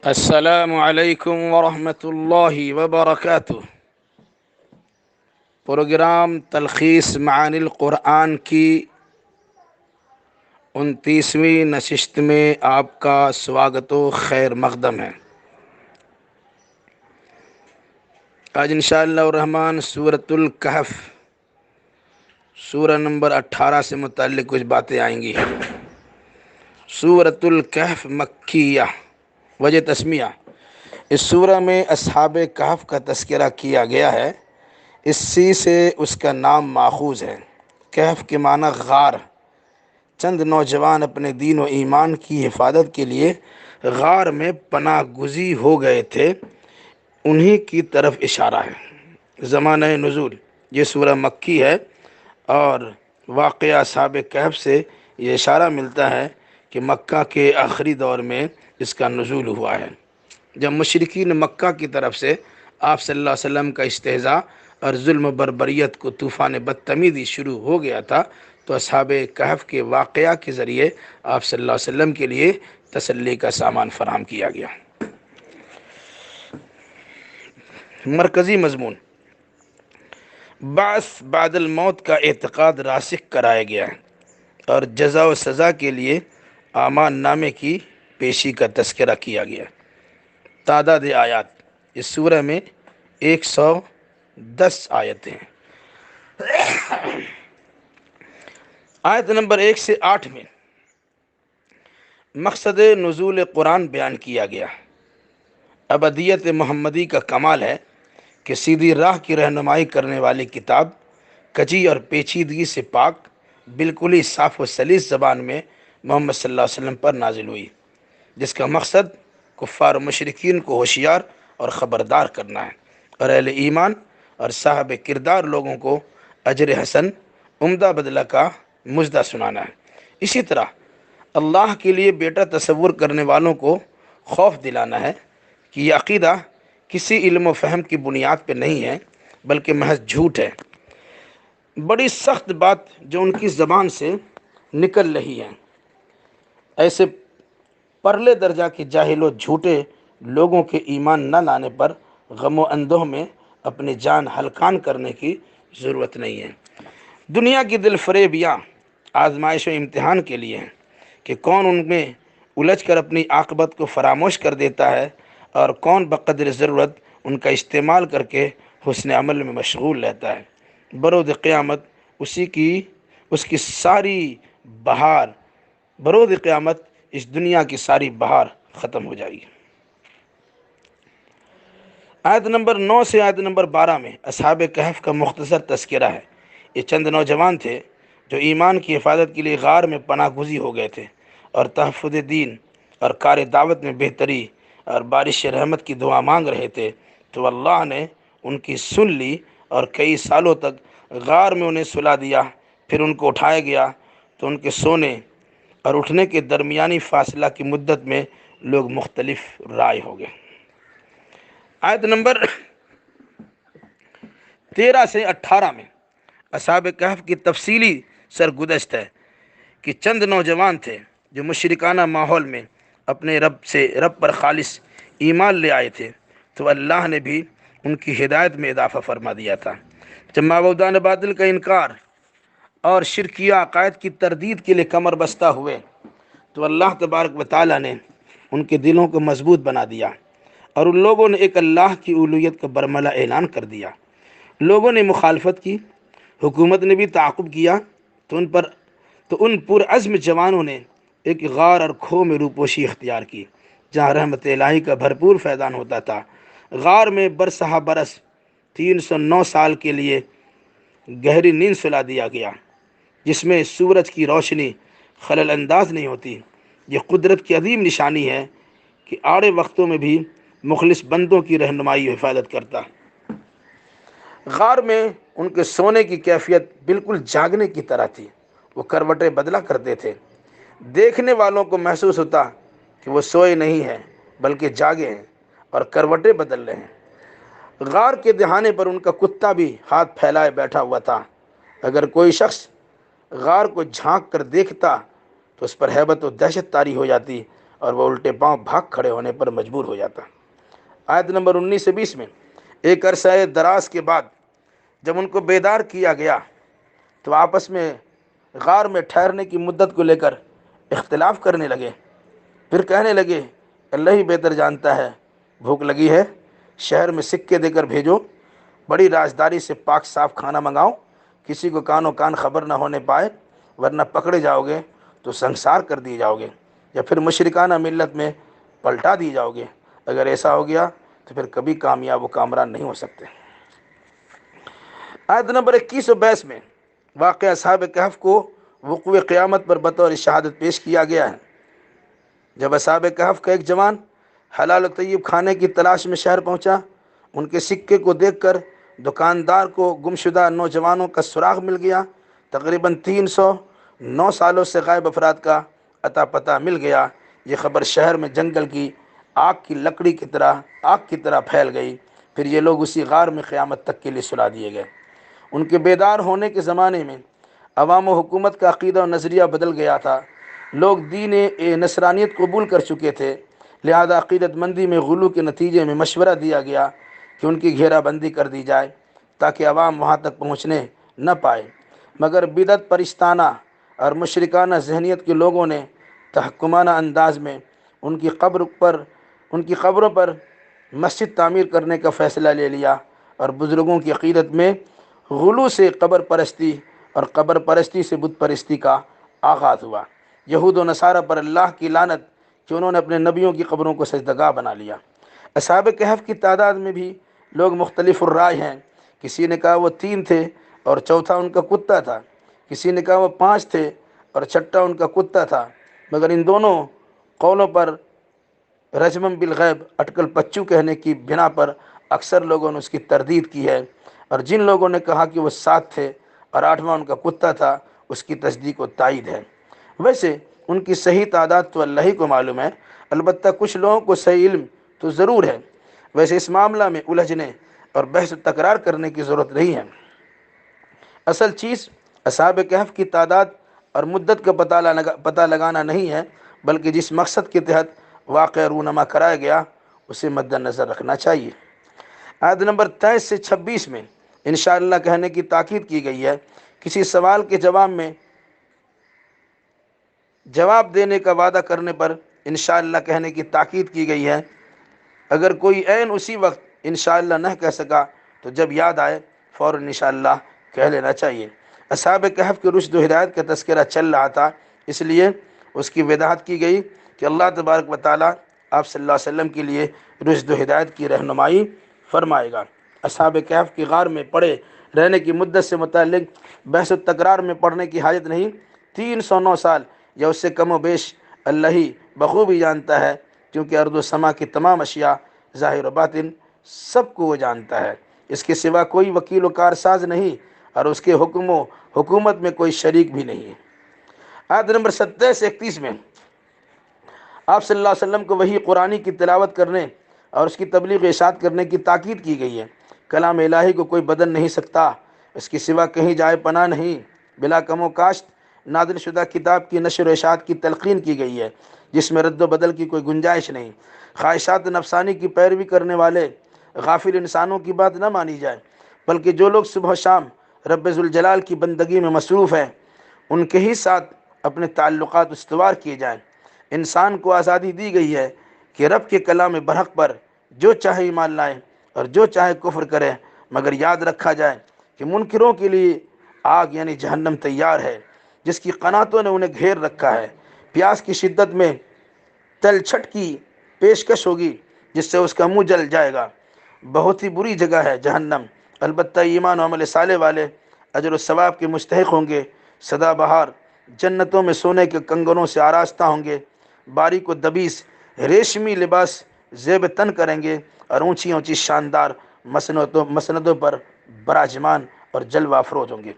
السلام علیکم ورحمۃ اللہ وبرکاتہ۔ پروگرام تلخیص معانی القرآن کی 29ویں نشست میں آپ کا سواگت و خیر مقدم ہے۔ آج انشاءاللہ الرحمن سورۃ الکہف سورہ نمبر 18 سے متعلق کچھ باتیں آئیں گی۔ سورۃ الکہف مکیہ۔ وجہ تسمیہ: اس سورہ میں اصحاب کہف کا تذکرہ کیا گیا ہے، اسی سے اس کا نام ماخوذ ہے۔ کہف کے معنی غار۔ چند نوجوان اپنے دین و ایمان کی حفاظت کے لیے غار میں پناہ گزین ہو گئے تھے، انہی کی طرف اشارہ ہے۔ زمانہ نزول: یہ سورہ مکی ہے اور واقعہ اصحاب کہف سے یہ اشارہ ملتا ہے کہ مکہ کے آخری دور میں اس کا نزول ہوا ہے، جب مشرکین مکہ کی طرف سے آپ صلی اللہ علیہ وسلم کا استہزاء اور ظلم و بربریت کو طوفان بدتمیزی شروع ہو گیا تھا، تو اصحاب کہف کے واقعہ کے ذریعے آپ صلی اللہ علیہ وسلم کے لیے تسلی کا سامان فراہم کیا گیا۔ مرکزی مضمون: بعث بعد الموت کا اعتقاد راسخ کرایا گیا ہے اور جزا و سزا کے لیے اعمال نامے کی پیشی کا تذکرہ کیا گیا۔ تعداد آیات: اس سورہ میں 110 آیتیں ہیں۔ آیت نمبر 1 سے 8 میں مقصد نزول قرآن بیان کیا گیا۔ ابدیت محمدی کا کمال ہے کہ سیدھی راہ کی رہنمائی کرنے والی کتاب کجی اور پیچیدگی سے پاک، بالکل ہی صاف و سلیس زبان میں محمد صلی اللہ علیہ وسلم پر نازل ہوئی، جس کا مقصد کفار و مشرکین کو ہوشیار اور خبردار کرنا ہے اور اہل ایمان اور صاحب کردار لوگوں کو اجر حسن، عمدہ بدلہ کا مژدہ سنانا ہے۔ اسی طرح اللہ کے لیے بیٹا تصور کرنے والوں کو خوف دلانا ہے کہ یہ عقیدہ کسی علم و فہم کی بنیاد پہ نہیں ہے بلکہ محض جھوٹ ہے۔ بڑی سخت بات جو ان کی زبان سے نکل رہی ہے، ایسے پرلے درجہ کے جاہل و جھوٹے لوگوں کے ایمان نہ لانے پر غم و اندوہ میں اپنی جان ہلکان کرنے کی ضرورت نہیں ہے۔ دنیا کی دل فریبیاں آزمائش و امتحان کے لیے ہیں کہ کون ان میں الجھ کر اپنی عاقبت کو فراموش کر دیتا ہے اور کون بقدر ضرورت ان کا استعمال کر کے حسن عمل میں مشغول رہتا ہے۔ برود قیامت اس کی ساری بہار برود قیامت اس دنیا کی ساری بہار ختم ہو جائے گی۔ آیت نمبر 9 سے آیت نمبر 12 میں اصحاب کہف کا مختصر تذکرہ ہے۔ یہ چند نوجوان تھے جو ایمان کی حفاظت کے لیے غار میں پناہ گزین ہو گئے تھے اور تحفظ دین اور کار دعوت میں بہتری اور بارش رحمت کی دعا مانگ رہے تھے، تو اللہ نے ان کی سن لی اور کئی سالوں تک غار میں انہیں سلا دیا۔ پھر ان کو اٹھایا گیا تو ان کے سونے اور اٹھنے کے درمیانی فاصلہ کی مدت میں لوگ مختلف رائے ہو گئے۔ آیت نمبر 13 سے 18 میں اصحاب کہف کی تفصیلی سرگزشت ہے کہ چند نوجوان تھے جو مشرکانہ ماحول میں اپنے رب پر خالص ایمان لے آئے تھے، تو اللہ نے بھی ان کی ہدایت میں اضافہ فرما دیا تھا۔ جب معبودان باطل کا انکار اور شرکیہ عقائد کی تردید کے لیے کمر بستہ ہوئے تو اللہ تبارک و تعالیٰ نے ان کے دلوں کو مضبوط بنا دیا اور ان لوگوں نے ایک اللہ کی الوہیت کا برملا اعلان کر دیا۔ لوگوں نے مخالفت کی، حکومت نے بھی تعاقب کیا، تو ان پرعزم جوانوں نے ایک غار اور کھو میں روپوشی اختیار کی جہاں رحمت الہی کا بھرپور فیضان ہوتا تھا۔ غار میں برسہ برس 309 سال کے لیے گہری نیند سلا دیا گیا، جس میں سورج کی روشنی خلل انداز نہیں ہوتی۔ یہ قدرت کی عظیم نشانی ہے کہ آڑے وقتوں میں بھی مخلص بندوں کی رہنمائی و حفاظت کرتا۔ غار میں ان کے سونے کی کیفیت بالکل جاگنے کی طرح تھی۔ وہ کروٹیں بدلا کرتے تھے، دیکھنے والوں کو محسوس ہوتا کہ وہ سوئے نہیں ہیں بلکہ جاگے ہیں اور کروٹیں بدل رہے ہیں۔ غار کے دہانے پر ان کا کتا بھی ہاتھ پھیلائے بیٹھا ہوا تھا۔ اگر کوئی شخص غار کو جھانک کر دیکھتا تو اس پر ہیبت و دہشت طاری ہو جاتی اور وہ الٹے پاؤں بھاگ کھڑے ہونے پر مجبور ہو جاتا۔ آیت نمبر 19 سے 20 میں، ایک عرصہ دراز کے بعد جب ان کو بیدار کیا گیا تو آپس میں غار میں ٹھہرنے کی مدت کو لے کر اختلاف کرنے لگے۔ پھر کہنے لگے، اللہ ہی بہتر جانتا ہے، بھوک لگی ہے، شہر میں سکے دے کر بھیجو، بڑی رازداری سے پاک صاف کھانا منگاؤ، کسی کو کانوں کان خبر نہ ہونے پائے، ورنہ پکڑے جاؤ گے تو سنسار کر دیے جاؤ گے، یا پھر مشرکانہ ملت میں پلٹا دی جاؤ گے۔ اگر ایسا ہو گیا تو پھر کبھی کامیاب و کامران نہیں ہو سکتے۔ آیت نمبر 21 و 22 میں واقعہ اصحاب کہف کو وقوع قیامت پر بطور شہادت پیش کیا گیا ہے۔ جب اصحاب کہف کا ایک جوان حلال و طیب کھانے کی تلاش میں شہر پہنچا، ان کے سکے کو دیکھ کر دکاندار کو گمشدہ نوجوانوں کا سراغ مل گیا۔ تقریباً 309 سالوں سے غائب افراد کا اتا پتہ مل گیا۔ یہ خبر شہر میں جنگل کی آگ کی لکڑی کی طرح پھیل گئی۔ پھر یہ لوگ اسی غار میں قیامت تک کے لیے سلا دیے گئے۔ ان کے بیدار ہونے کے زمانے میں عوام و حکومت کا عقیدہ و نظریہ بدل گیا تھا۔ لوگ دین نصرانیت قبول کر چکے تھے، لہذا عقیدت مندی میں غلو کے نتیجے میں مشورہ دیا گیا کہ ان کی گھیرا بندی کر دی جائے تاکہ عوام وہاں تک پہنچنے نہ پائے، مگر بدعت پرستانہ اور مشرکانہ ذہنیت کے لوگوں نے تحکمانہ انداز میں ان کی قبروں پر مسجد تعمیر کرنے کا فیصلہ لے لیا، اور بزرگوں کی عقیدت میں غلو سے قبر پرستی اور قبر پرستی سے بت پرستی کا آغاز ہوا۔ یہود و نصارہ پر اللہ کی لعنت کہ انہوں نے اپنے نبیوں کی قبروں کو سجدگاہ بنا لیا۔ اصحاب کہف کی تعداد میں بھی لوگ مختلف الرائے ہیں۔ کسی نے کہا وہ 3 تھے اور چوتھا ان کا کتا تھا، کسی نے کہا وہ 5 تھے اور چھٹا ان کا کتا تھا، مگر ان دونوں قولوں پر رجمم بالغیب اٹکل پچو کہنے کی بنا پر اکثر لوگوں نے اس کی تردید کی ہے، اور جن لوگوں نے کہا کہ وہ 7 تھے اور 8واں ان کا کتا تھا، اس کی تصدیق و تائید ہے۔ ویسے ان کی صحیح تعداد تو اللہ ہی کو معلوم ہے، البتہ کچھ لوگوں کو صحیح علم تو ضرور ہے۔ ویسے اس معاملہ میں الجھنے اور بحث و تکرار کرنے کی ضرورت نہیں ہے۔ اصل چیز اصحاب کہف کی تعداد اور مدت کا پتہ لگانا نہیں ہے، بلکہ جس مقصد کے تحت واقعہ رونما کرایا گیا اسے مد نظر رکھنا چاہیے۔ آیت نمبر 23 سے 26 میں انشاءاللہ کہنے کی تاکید کی گئی ہے۔ کسی سوال کے جواب دینے کا وعدہ کرنے پر انشاءاللہ کہنے کی تاکید کی گئی ہے۔ اگر کوئی عین اسی وقت انشاءاللہ نہ کہہ سکا تو جب یاد آئے فوراً انشاءاللہ کہہ لینا چاہیے۔ اصحاب کہف کے رشد و ہدایت کا تذکرہ چل رہا تھا، اس لیے اس کی وضاحت کی گئی کہ اللہ تبارک و تعالیٰ آپ صلی اللہ علیہ وسلم کے لیے رشد و ہدایت کی رہنمائی فرمائے گا۔ اصحاب کہف کی غار میں پڑے رہنے کی مدت سے متعلق بحث و تکرار میں پڑھنے کی حاجت نہیں۔ 309 سال یا اس سے کم و بیش اللہ ہی بخوبی جانتا ہے، کیونکہ ارض و سما کی تمام اشیاء ظاہر و باطن سب کو وہ جانتا ہے۔ اس کے سوا کوئی وکیل و کارساز نہیں، اور اس کے حکم و حکومت میں کوئی شریک بھی نہیں ہے۔ آیت نمبر 27 سے 31 میں آپ صلی اللہ علیہ وسلم کو وحی قرآنی کی تلاوت کرنے اور اس کی تبلیغ ارشاد کرنے کی تاکید کی گئی ہے۔ کلام الہی کو کوئی بدل نہیں سکتا، اس کے سوا کہیں جائے پناہ نہیں۔ بلا کم و کاشت نازل شدہ کتاب کی نشر و اشاعت کی تلقین کی گئی ہے، جس میں رد و بدل کی کوئی گنجائش نہیں۔ خواہشات نفسانی کی پیروی کرنے والے غافل انسانوں کی بات نہ مانی جائے، بلکہ جو لوگ صبح و شام رب ذوالجلال کی بندگی میں مصروف ہیں ان کے ہی ساتھ اپنے تعلقات استوار کیے جائیں۔ انسان کو آزادی دی گئی ہے کہ رب کے کلام برحق پر جو چاہے ایمان لائے اور جو چاہے کفر کرے، مگر یاد رکھا جائے کہ منکروں کے لیے آگ یعنی جہنم تیار ہے، جس کی قناتوں نے انہیں گھیر رکھا ہے۔ پیاس کی شدت میں تلچھٹ کی پیشکش ہوگی جس سے اس کا منہ جل جائے گا۔ بہت ہی بری جگہ ہے جہنم، البتہ ایمان و عمل صالح والے اجر و ثواب کے مستحق ہوں گے۔ سدا بہار جنتوں میں سونے کے کنگنوں سے آراستہ ہوں گے، باریک و دبیس ریشمی لباس زیب تن کریں گے، اور اونچی اونچی شاندار مسندوں پر براجمان اور جلوہ افروز ہوں گے۔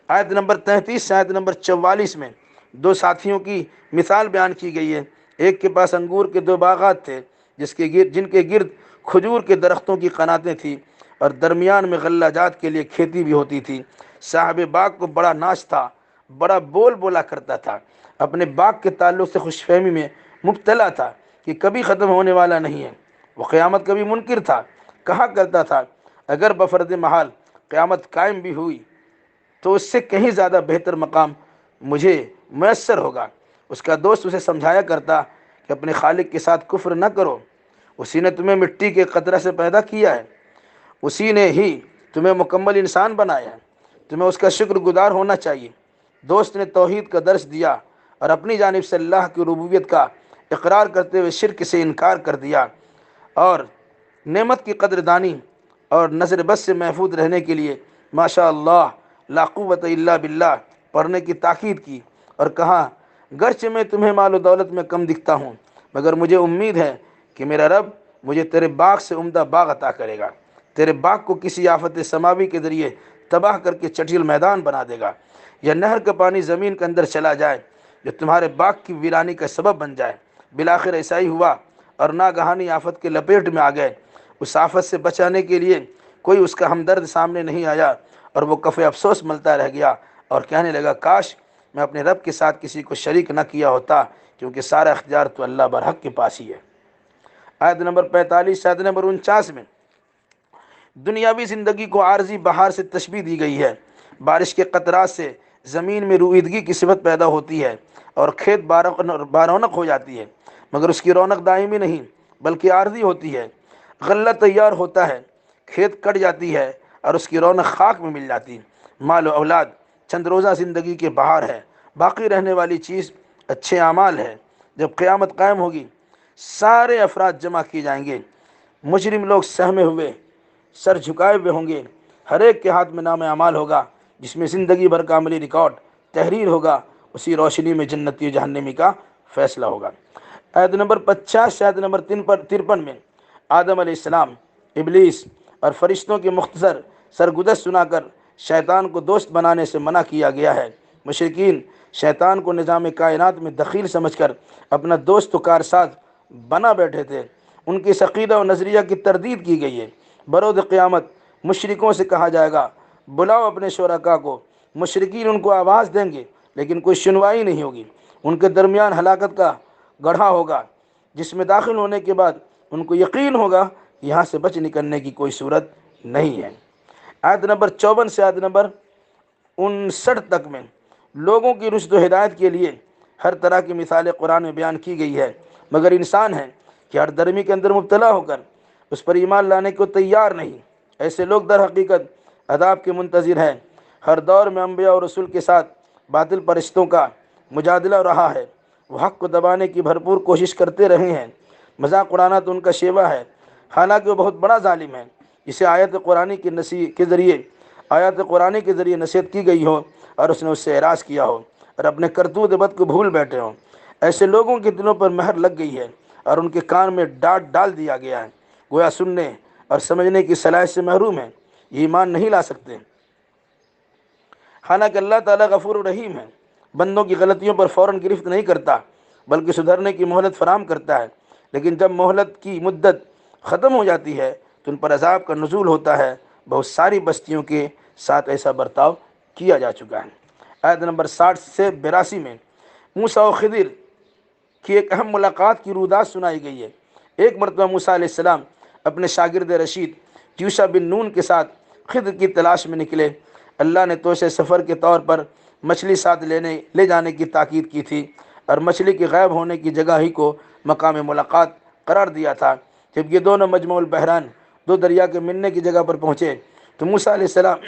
آیت نمبر 33 سے آیت نمبر 44 میں 2 ساتھیوں کی مثال بیان کی گئی ہے۔ ایک کے پاس انگور کے 2 باغات تھے، جن کے گرد کھجور کے درختوں کی قناتیں تھیں، اور درمیان میں غلہ جات کے لیے کھیتی بھی ہوتی تھی۔ صاحب باغ کو بڑا ناچ تھا، بڑا بول بولا کرتا تھا۔ اپنے باغ کے تعلق سے خوش فہمی میں مبتلا تھا کہ کبھی ختم ہونے والا نہیں ہے۔ وہ قیامت کبھی منکر تھا، کہا کرتا تھا اگر بفرض محال قیامت قائم بھی ہوئی تو اس سے کہیں زیادہ بہتر مقام مجھے میسر ہوگا۔ اس کا دوست اسے سمجھایا کرتا کہ اپنے خالق کے ساتھ کفر نہ کرو، اسی نے تمہیں مٹی کے قطرہ سے پیدا کیا ہے، اسی نے ہی تمہیں مکمل انسان بنایا ہے، تمہیں اس کا شکر گزار ہونا چاہیے۔ دوست نے توحید کا درس دیا اور اپنی جانب سے اللہ کی ربوبیت کا اقرار کرتے ہوئے شرک سے انکار کر دیا، اور نعمت کی قدر دانی اور نظر بد سے محفوظ رہنے کے لیے ماشاء اللہ لا قوت الا باللہ پڑھنے کی تاکید کی، اور کہا گرچہ میں تمہیں مال و دولت میں کم دکھتا ہوں مگر مجھے امید ہے کہ میرا رب مجھے تیرے باغ سے عمدہ باغ عطا کرے گا، تیرے باغ کو کسی آفت سماوی کے ذریعے تباہ کر کے چٹیل میدان بنا دے گا، یا نہر کا پانی زمین کے اندر چلا جائے جو تمہارے باغ کی ویرانی کا سبب بن جائے۔ بالآخر ایسا ہی ہوا، اور ناگہانی آفت کے لپیٹ میں آ گئے۔ اس آفت سے بچانے کے لیے کوئی اس کا ہمدرد سامنے نہیں آیا، اور وہ کف افسوس ملتا رہ گیا اور کہنے لگا کاش میں اپنے رب کے ساتھ کسی کو شریک نہ کیا ہوتا، کیونکہ سارا اختیار تو اللہ برحق کے پاس ہی ہے۔ آیت نمبر 45 سے آیت نمبر 49 میں دنیاوی زندگی کو عارضی بہار سے تشبیہ دی گئی ہے۔ بارش کے قطرات سے زمین میں رویدگی کی صفت پیدا ہوتی ہے اور کھیت بارونق ہو جاتی ہے، مگر اس کی رونق دائمی نہیں بلکہ عارضی ہوتی ہے۔ غلہ تیار ہوتا ہے، کھیت کٹ جاتی ہے اور اس کی رونق خاک میں مل جاتی ہے۔ مال و اولاد چند روزہ زندگی کے بہار ہے، باقی رہنے والی چیز اچھے اعمال ہے۔ جب قیامت قائم ہوگی سارے افراد جمع کیے جائیں گے، مجرم لوگ سہمے ہوئے سر جھکائے ہوئے ہوں گے، ہر ایک کے ہاتھ میں نام اعمال ہوگا جس میں زندگی بھر کا عملی ریکارڈ تحریر ہوگا، اسی روشنی میں جنتی و جہنمی کا فیصلہ ہوگا۔ آیت نمبر 50 سے آیت نمبر 53 میں آدم علیہ السلام، ابلیس اور فرشتوں کے مختصر سرگزشت سنا کر شیطان کو دوست بنانے سے منع کیا گیا ہے۔ مشرکین شیطان کو نظام کائنات میں دخیل سمجھ کر اپنا دوست و کارساز بنا بیٹھے تھے۔ ان کی عقیدہ و نظریہ کی تردید کی گئی ہے۔ برود قیامت مشرکوں سے کہا جائے گا بلاؤ اپنے شرکاء کو، مشرکین ان کو آواز دیں گے لیکن کوئی سنوائی نہیں ہوگی۔ ان کے درمیان ہلاکت کا گڑھا ہوگا جس میں داخل ہونے کے بعد ان کو یقین ہوگا یہاں سے بچ نکلنے کی کوئی صورت نہیں ہے۔ آیت نمبر 54 سے آیت نمبر 59 تک میں لوگوں کی رشد و ہدایت کے لیے ہر طرح کی مثالیں قرآن میں بیان کی گئی ہے، مگر انسان ہے کہ ہر درمی کے اندر مبتلا ہو کر اس پر ایمان لانے کو تیار نہیں۔ ایسے لوگ در حقیقت عذاب کے منتظر ہیں۔ ہر دور میں انبیاء اور رسول کے ساتھ باطل پرستوں کا مجادلہ رہا ہے، وہ حق کو دبانے کی بھرپور کوشش کرتے رہے ہیں۔ مذاق اڑانا تو ان کا شیوہ ہے، حالانکہ وہ بہت بڑا ظالم ہے جسے آیات قرآنی کے ذریعے نصیحت کی گئی ہو اور اس نے اس سے اعراض کیا ہو اور اپنے کرتوت بد کو بھول بیٹھے ہوں۔ ایسے لوگوں کے دلوں پر مہر لگ گئی ہے اور ان کے کان میں ڈانٹ ڈال دیا گیا ہے، گویا سننے اور سمجھنے کی صلاحیت سے محروم ہیں، یہ ایمان نہیں لا سکتے۔ حالانکہ اللہ تعالیٰ غفور و رحیم ہے، بندوں کی غلطیوں پر فوراً گرفت نہیں کرتا بلکہ سدھرنے کی مہلت فراہم کرتا ہے، لیکن جب مہلت کی مدت ختم ہو جاتی ہے تو ان پر عذاب کا نزول ہوتا ہے۔ بہت ساری بستیوں کے ساتھ ایسا برتاؤ کیا جا چکا ہے۔ آیت نمبر 60 سے 82 میں موسیٰ و خضر کی ایک اہم ملاقات کی رودات سنائی گئی ہے۔ ایک مرتبہ موسیٰ علیہ السلام اپنے شاگرد رشید یوشع بن نون کے ساتھ خضر کی تلاش میں نکلے۔ اللہ نے توسے سفر کے طور پر مچھلی ساتھ لے جانے کی تاکید کی تھی اور مچھلی کے غائب ہونے کی جگہ ہی کو مقام ملاقات قرار دیا تھا۔ جب یہ دونوں مجمع البحران، دو دریا کے ملنے کی جگہ پر پہنچے تو موسیٰ علیہ السلام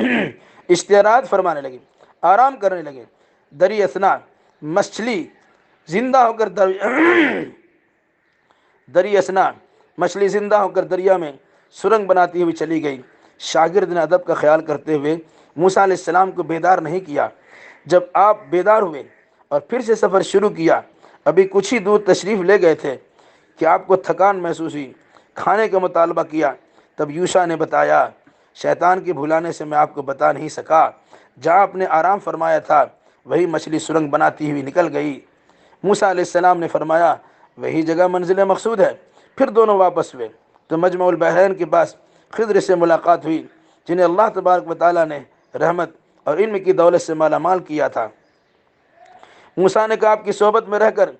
اشتراط فرمانے لگے، آرام کرنے لگے۔ دری اثنا مچھلی زندہ ہو کر دریا میں سرنگ بناتی ہوئی چلی گئی۔ شاگرد نے ادب کا خیال کرتے ہوئے موسیٰ علیہ السلام کو بیدار نہیں کیا۔ جب آپ بیدار ہوئے اور پھر سے سفر شروع کیا، ابھی کچھ ہی دور تشریف لے گئے تھے کہ آپ کو تھکان محسوس ہوئی، کھانے کا مطالبہ کیا۔ تب یوشع نے بتایا شیطان کے بھلانے سے میں آپ کو بتا نہیں سکا، جہاں آپ نے آرام فرمایا تھا وہی مچھلی سرنگ بناتی ہوئی نکل گئی۔ موسیٰ علیہ السلام نے فرمایا وہی جگہ منزل مقصود ہے۔ پھر دونوں واپس ہوئے تو مجمع البحرین کے پاس خضر سے ملاقات ہوئی، جنہیں اللہ تبارک و تعالیٰ نے رحمت اور علم کی دولت سے مالا مال کیا تھا۔ موسیٰ نے کہا آپ کی صحبت میں رہ کر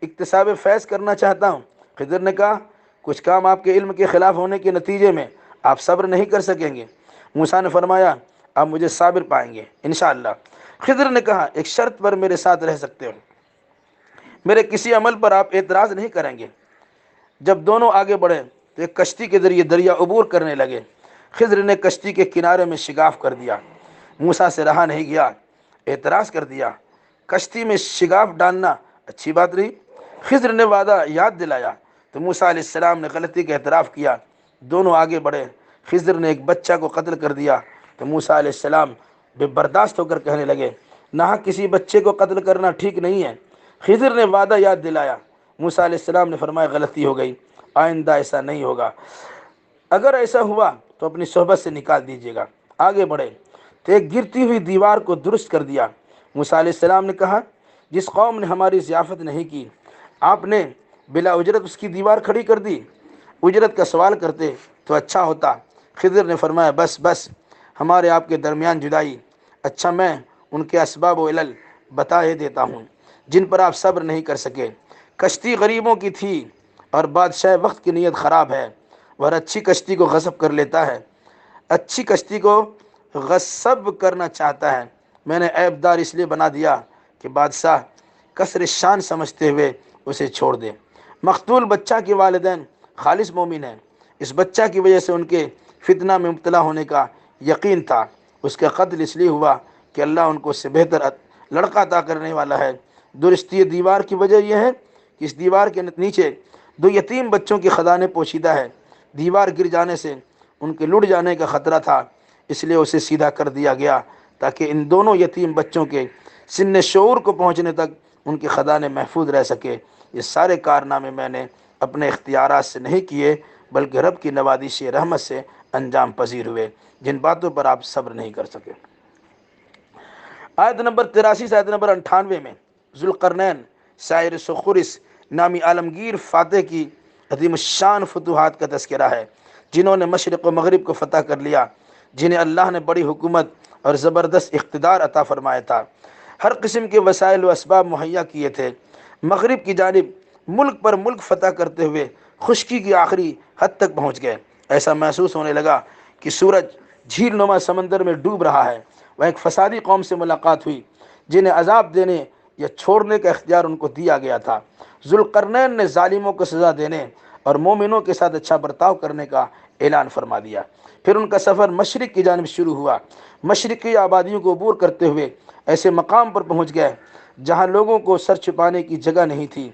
اکتساب فیض کرنا چاہتا ہوں۔ خضر نے کہا کچھ کام آپ کے علم کے خلاف ہونے کے نتیجے میں آپ صبر نہیں کر سکیں گے۔ موسیٰ نے فرمایا آپ مجھے صابر پائیں گے انشاءاللہ۔ خضر نے کہا ایک شرط پر میرے ساتھ رہ سکتے ہو، میرے کسی عمل پر آپ اعتراض نہیں کریں گے۔ جب دونوں آگے بڑھے تو ایک کشتی کے ذریعے دریا عبور کرنے لگے۔ خضر نے کشتی کے کنارے میں شگاف کر دیا، موسیٰ سے رہا نہیں گیا، اعتراض کر دیا۔ کشتی میں شگاف ڈالنا اچھی بات رہی؟ خضر نے وعدہ یاد دلایا تو موسیٰ علیہ السلام نے غلطی کا اعتراف کیا۔ دونوں آگے بڑھے۔ خضر نے ایک بچہ کو قتل کر دیا تو موسیٰ علیہ السلام بے برداشت ہو کر کہنے لگے ناحق کسی بچے کو قتل کرنا ٹھیک نہیں ہے۔ خضر نے وعدہ یاد دلایا۔ موسیٰ علیہ السلام نے فرمایا غلطی ہو گئی، آئندہ ایسا نہیں ہوگا، اگر ایسا ہوا تو اپنی صحبت سے نکال دیجیے گا۔ آگے بڑھے تو ایک گرتی ہوئی دیوار کو درست کر دیا۔ موسیٰ علیہ السلام نے کہا جس قوم نے ہماری ضیافت نہیں کی آپ نے بلا اجرت اس کی دیوار کھڑی کر دی، اجرت کا سوال کرتے تو اچھا ہوتا۔ خضر نے فرمایا بس بس، ہمارے آپ کے درمیان جدائی، اچھا میں ان کے اسباب و علل بتا ہی دیتا ہوں جن پر آپ صبر نہیں کر سکے۔ کشتی غریبوں کی تھی اور بادشاہ وقت کی نیت خراب ہے، وہ اچھی کشتی کو غصب کر لیتا ہے، اچھی کشتی کو غصب کرنا چاہتا ہے۔ میں نے عیب دار اس لیے بنا دیا کہ بادشاہ کثر شان سمجھتے ہوئے اسے چھوڑ دے۔ مقتول بچہ کے والدین خالص مومن ہیں، اس بچہ کی وجہ سے ان کے فتنہ میں مبتلا ہونے کا یقین تھا۔ اس کا قتل اس لیے ہوا کہ اللہ ان کو اس سے بہتر لڑکا عطا کرنے والا ہے۔ درستی دیوار کی وجہ یہ ہے کہ اس دیوار کے نیچے دو یتیم بچوں کی خزانے پوشیدہ ہے۔ دیوار گر جانے سے ان کے لٹ جانے کا خطرہ تھا، اس لیے اسے سیدھا کر دیا گیا تاکہ ان دونوں یتیم بچوں کے سن شعور کو پہنچنے تک ان کے خزانے محفوظ رہ سکے۔ یہ سارے کارنامے میں نے اپنے اختیارات سے نہیں کیے بلکہ رب کی نوازش رحمت سے انجام پذیر ہوئے جن باتوں پر آپ صبر نہیں کر سکے۔ آیت نمبر 83 سے آیت نمبر 98 میں ذوالقرنین سائر سخرس نامی عالمگیر فاتح کی عظیم الشان فتوحات کا تذکرہ ہے جنہوں نے مشرق و مغرب کو فتح کر لیا، جنہیں اللہ نے بڑی حکومت اور زبردست اقتدار عطا فرمایا تھا، ہر قسم کے وسائل و اسباب مہیا کیے تھے۔ مغرب کی جانب ملک پر ملک فتح کرتے ہوئے خشکی کی آخری حد تک پہنچ گئے۔ ایسا محسوس ہونے لگا کہ سورج جھیل نما سمندر میں ڈوب رہا ہے۔ وہ ایک فسادی قوم سے ملاقات ہوئی جنہیں عذاب دینے یا چھوڑنے کا اختیار ان کو دیا گیا تھا۔ ذوالقرنین نے ظالموں کو سزا دینے اور مومنوں کے ساتھ اچھا برتاؤ کرنے کا اعلان فرما دیا۔ پھر ان کا سفر مشرق کی جانب شروع ہوا۔ مشرقی آبادیوں کو عبور کرتے ہوئے ایسے مقام پر پہنچ گئے جہاں لوگوں کو سر چھپانے کی جگہ نہیں تھی۔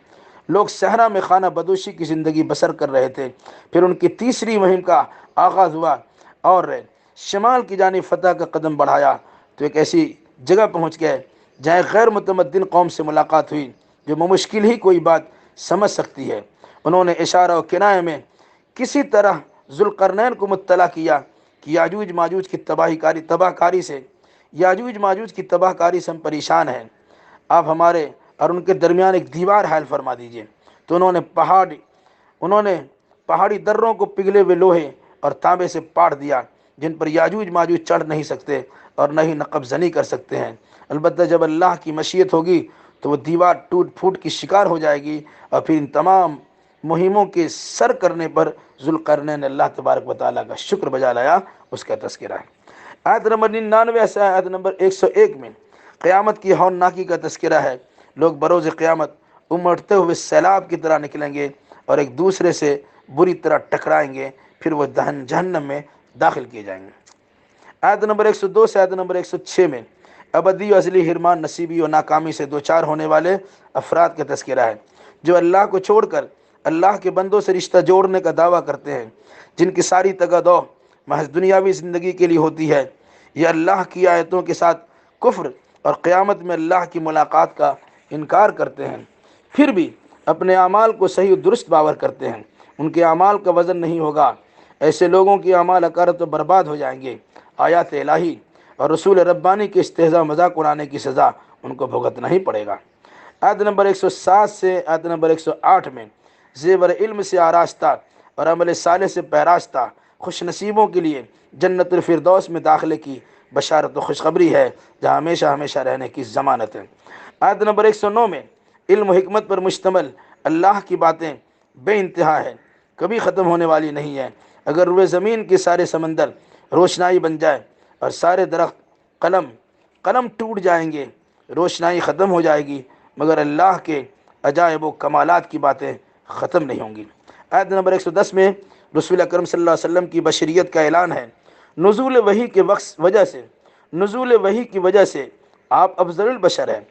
لوگ صحرا میں خانہ بدوشی کی زندگی بسر کر رہے تھے۔ پھر ان کی تیسری مہم کا آغاز ہوا اور شمال کی جانب فتح کا قدم بڑھایا تو ایک ایسی جگہ پہنچ گئے جہاں ایک غیر متمدن قوم سے ملاقات ہوئی جو بمشکل ہی کوئی بات سمجھ سکتی ہے۔ انہوں نے اشارہ و کنایہ میں کسی طرح ذوالقرنین کو مطلع کیا کہ یاجوج ماجوج کی تباہ کاری سے ہم پریشان ہیں، آپ ہمارے اور ان کے درمیان ایک دیوار حائل فرما دیجیے۔ تو انہوں نے پہاڑی دروں کو پگھلے ہوئے لوہے اور تانبے سے پاڑ دیا جن پر یاجوج ماجوج چڑھ نہیں سکتے اور نہ ہی نقب زنی کر سکتے ہیں۔ البتہ جب اللہ کی مشیت ہوگی تو وہ دیوار ٹوٹ پھوٹ کی شکار ہو جائے گی، اور پھر ان تمام مہموں کے سر کرنے پر ذوالقرنین نے اللہ تبارک و تعالیٰ کا شکر بجا لایا، اس کا تذکرہ ہے۔ آیت نمبر 99 سے آیت نمبر 101 میں قیامت کی ہولناکی کا تذکرہ ہے۔ لوگ بروز قیامت امڑتے ہوئے سیلاب کی طرح نکلیں گے اور ایک دوسرے سے بری طرح ٹکرائیں گے، پھر وہ جہنم میں داخل کیے جائیں گے۔ آیت نمبر 102 سے آیت نمبر 106 میں ابدی و ازلی حرمان، نصیبی و ناکامی سے دوچار ہونے والے افراد کا تذکرہ ہے جو اللہ کو چھوڑ کر اللہ کے بندوں سے رشتہ جوڑنے کا دعویٰ کرتے ہیں، جن کی ساری تگادو محض دنیاوی زندگی کے لیے ہوتی ہے۔ یہ اللہ کی آیتوں کے ساتھ کفر اور قیامت میں اللہ کی ملاقات کا انکار کرتے ہیں، پھر بھی اپنے اعمال کو صحیح و درست باور کرتے ہیں۔ ان کے اعمال کا وزن نہیں ہوگا۔ ایسے لوگوں کی اعمال اکارت و برباد ہو جائیں گے۔ آیات الہی اور رسول ربانی کے استہزاء مذاق اڑانے کی سزا ان کو بھگتنا ہی پڑے گا۔ آیت نمبر 107 سے آیت نمبر 108 میں زیور علم سے آراستہ اور عمل صالح سے پیراستہ خوش نصیبوں کے لیے جنت الفردوس میں داخلے کی بشارت و خوشخبری ہے جہاں ہمیشہ ہمیشہ رہنے کی ضمانت ہے۔ آیت نمبر 109 میں علم و حکمت پر مشتمل اللہ کی باتیں بے انتہا ہے، کبھی ختم ہونے والی نہیں ہے۔ اگر روئے زمین کے سارے سمندر روشنائی بن جائے اور سارے درخت قلم قلم ٹوٹ جائیں گے، روشنائی ختم ہو جائے گی، مگر اللہ کے عجائب و کمالات کی باتیں ختم نہیں ہوں گی۔ آیت نمبر 110 میں رسول اکرم صلی اللہ علیہ وسلم کی بشریت کا اعلان ہے۔ نزول وحی کے نزول وحی کی وجہ سے آپ افضل البشر ہیں۔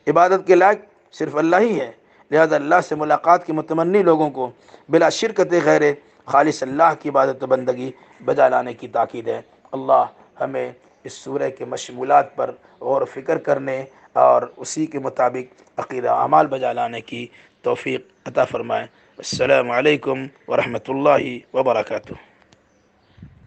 عبادت کے لائق صرف اللہ ہی ہے، لہذا اللہ سے ملاقات کے متمنی لوگوں کو بلا شرکت غیر خالص اللہ کی عبادت و بندگی بجا لانے کی تاکید ہے۔ اللہ ہمیں اس سورہ کے مشمولات پر غور و فکر کرنے اور اسی کے مطابق عقیدہ اعمال بجا لانے کی توفیق عطا فرمائے۔ السلام علیکم ورحمۃ اللہ وبرکاتہ۔